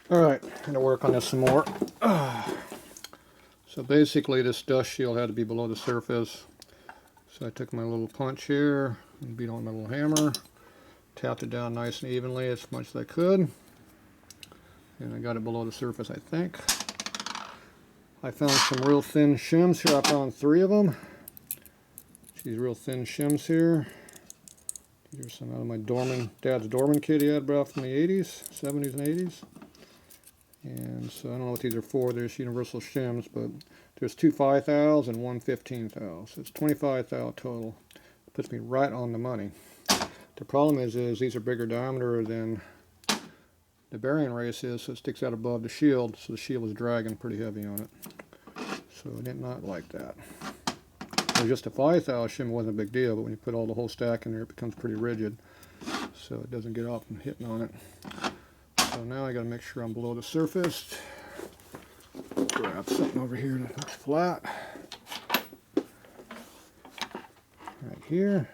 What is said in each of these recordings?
Alright, I'm going to work on this some more. So basically this dust shield had to be below the surface. So I took my little punch here and beat on my little hammer. Tapped it down nice and evenly as much as I could. And I got it below the surface, I think. I found some real thin shims here. I found 3 of them. These real thin shims here. These are some out of my Dad's Dorman kit he had brought from the 80s, 70s and 80s. And so I don't know what these are for. There's universal shims, but there's 2 5 thous and 1 15 thou. So it's 25 thou total. Puts me right on the money. The problem is these are bigger diameter than the bearing race is, so it sticks out above the shield, so the shield is dragging pretty heavy on it. So I did not like that. So just a 5 thou shim wasn't a big deal, but when you put all the whole stack in there, it becomes pretty rigid, so it doesn't get up and hitting on it. So now I got to make sure I'm below the surface. Grab something over here that looks flat. Right here.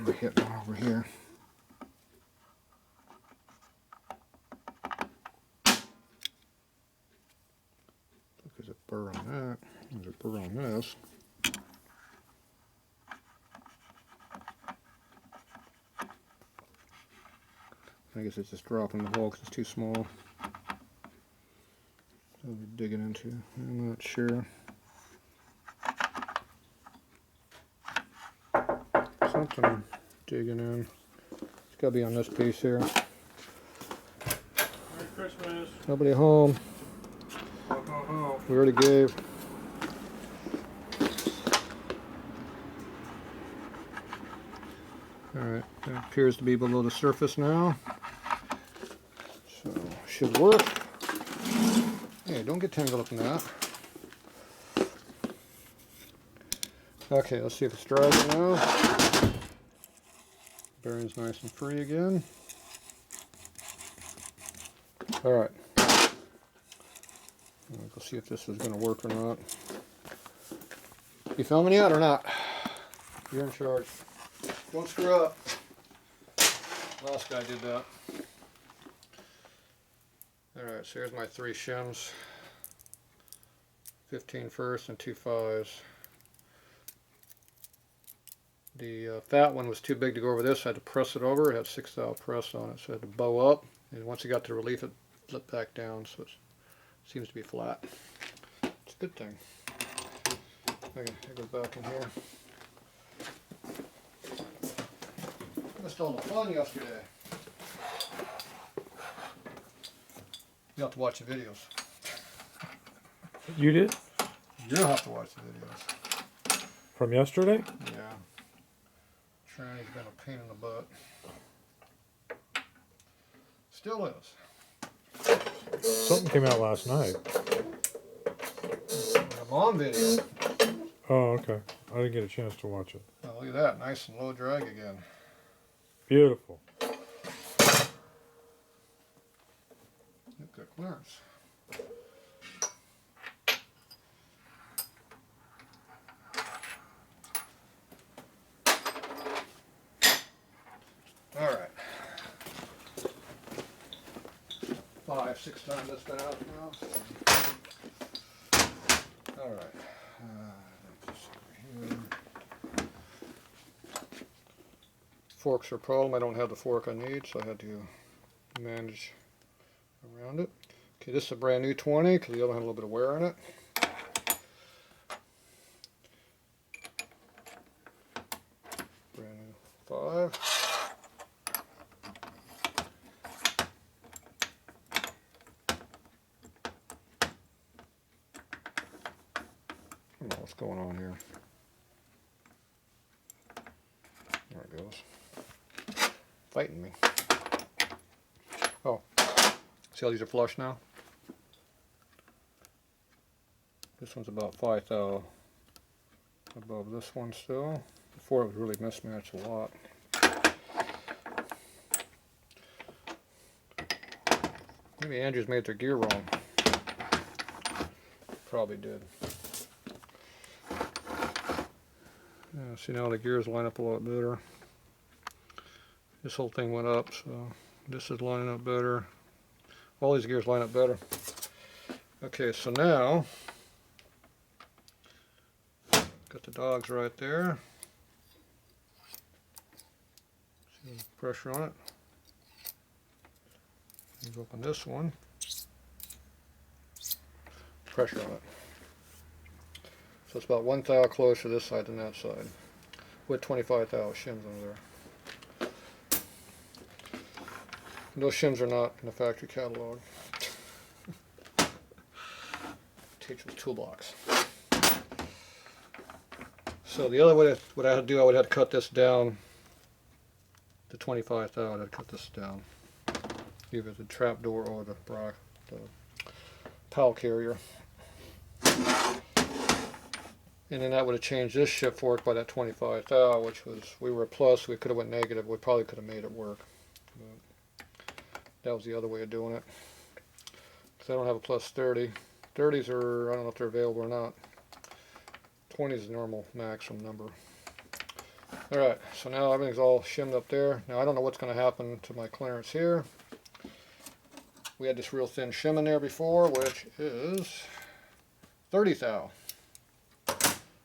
I'm hitting over here. There's a burr on that. There's a burr on this. I guess it's just dropping the hole because it's too small. So we're digging into. I'm not sure. Something digging in. It's got to be on this piece here. Merry Christmas. Nobody home. Ho, ho, ho. We already gave. Alright, that appears to be below the surface now. So, should work. Hey, don't get tangled up in that. Okay, let's see if it's driving now. Bearing's nice and free again. Alright. We'll see if this is going to work or not. You filming yet or not? You're in charge. Don't screw up. Last guy did that. Alright, so here's my 3 shims. 15 first and 2 5s. The fat one was too big to go over this. I had to press it over. It had 6 thou press on it, so I had to bow up. And once it got to relief, it flipped back down, so it seems to be flat. It's a good thing. Okay, it goes back in here. Missed all the fun yesterday. You have to watch the videos. You did? You'll have to watch the videos. From yesterday? Yeah. Tranny's been a pain in the butt. Still is. Something came out last night. A mom video. Oh, okay. I didn't get a chance to watch it. Oh, look at that. Nice and low drag again. Beautiful. Good clearance. Alright. 5, 6 times that's been out now. So. Alright. Forks are a problem. I don't have the fork I need, so I had to manage around it. Okay, this is a brand new 20 because the other one had a little bit of wear on it. Brand new 5. I don't know what's going on here. There it goes. Fighting me. Oh. See how these are flush now? This one's about 5 thou above this one still. Before it was really mismatched a lot. Maybe Andrew's made their gear wrong. Probably did. Yeah, see now the gears line up a lot better. This whole thing went up, so this is lining up better. All these gears line up better. Okay, so now, got the dogs right there. See the pressure on it. Move up on this one. Pressure on it. So it's about 1 thou closer this side than that side, with 25 thou shims under there. Those shims are not in the factory catalog. Teacher's toolbox. So the other way, what I had to do, I would have to cut this down to 25 thou. I had to cut this down, either the trap door or the pile carrier. And then that would have changed this shift fork by that 25 thou, which was, we were a plus, we could have went negative, we probably could have made it work. But that was the other way of doing it. Because I don't have a plus 30. 30s are, I don't know if they're available or not. 20 is the normal maximum number. Alright, so now everything's all shimmed up there. Now I don't know what's going to happen to my clearance here. We had this real thin shim in there before, which is 30 thou.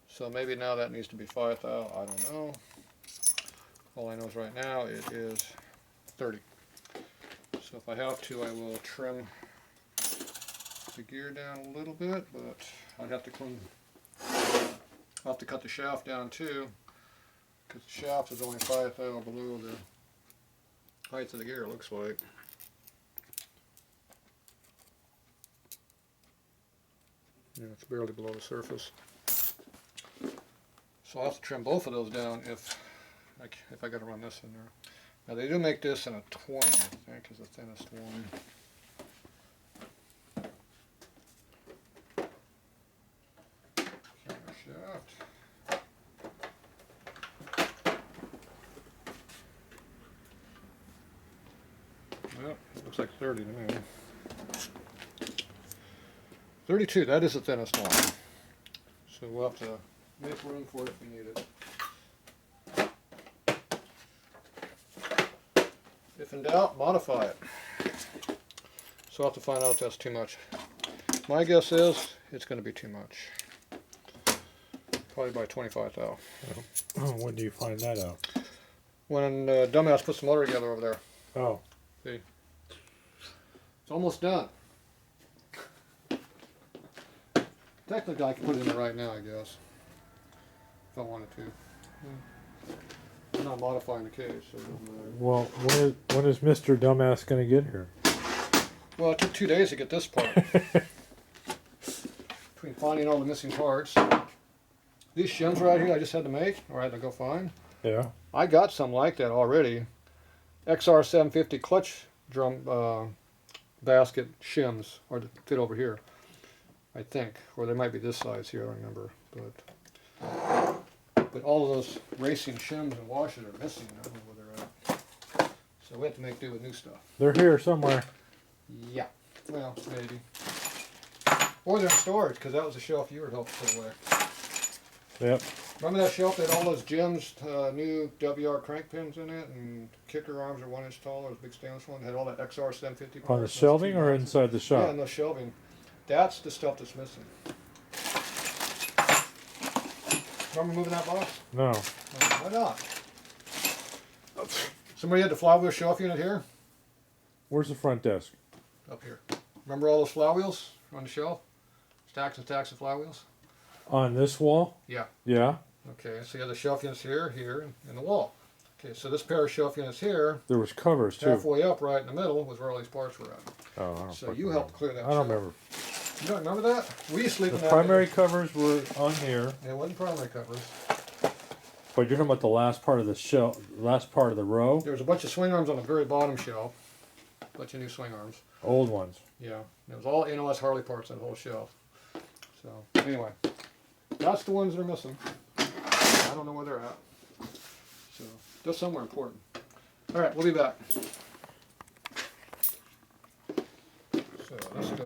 So maybe now that needs to be 5 thou, I don't know. All I know is right now it is 30. So if I have to, I will trim the gear down a little bit, but I'd have to I'll have to cut the shaft down too, because the shaft is only 5 thou below the height of the gear, it looks like. Yeah, it's barely below the surface. So I'll have to trim both of those down if I got to run this in there. Now they do make this in a 20, I think, is the thinnest one. Shaft. Well, it looks like 30 to me. 32, that is the thinnest one. So we'll have to make room for it if we need it. If in doubt, modify it. So I'll have to find out if that's too much. My guess is it's going to be too much. Probably by 25 thou. Oh, when do you find that out? When Dumbass puts the motor together over there. Oh. See? It's almost done. Technically I can put it in there right now, I guess. If I wanted to. I'm not modifying the case, so it doesn't matter. Well, when is Mr. Dumbass going to get here? Well, it took 2 days to get this part. Between finding all the missing parts. These shims right here I just had to make, or I had to go find. Yeah. I got some like that already. XR 750 clutch drum basket shims are to fit over here, I think. Or they might be this size here, I don't remember. But all of those racing shims and washers are missing. I don't know where they're at. So we have to make do with new stuff. They're here somewhere. Yeah. Well, maybe. Or they're in storage, because that was the shelf you were helping put away. Yep. Remember that shelf that had all those gems, new WR crank pins in it, and kicker arms are 1 inch tall, those big stainless one, had all that XR 750 parts. On the shelving or inside the shop? Yeah, in the shelving. That's the stuff that's missing. Remember moving that box? No. Why not? Somebody had the flywheel shelf unit here? Where's the front desk? Up here. Remember all those flywheels on the shelf? Stacks and stacks of flywheels? On this wall? Yeah. Yeah. Okay, so you have the shelf units here, here, and the wall. Okay, so this pair of shelf units here, There was covers too. halfway up right in the middle, was where all these parts were at. Oh, I don't So fucking you helped clear that I don't shelf. remember. You don't remember that? We used to sleep The in that. primary covers were on here, It wasn't primary covers. but you're talking about the last part of the shelf, last part of the row, There was a bunch of swing arms on the very bottom shelf. A bunch of new swing arms. old ones. Yeah. And it was all NOS Harley parts on the whole shelf. So, anyway. That's the ones that are missing. I don't know where they're at. So, they're somewhere important. Alright, we'll be back. Let's go.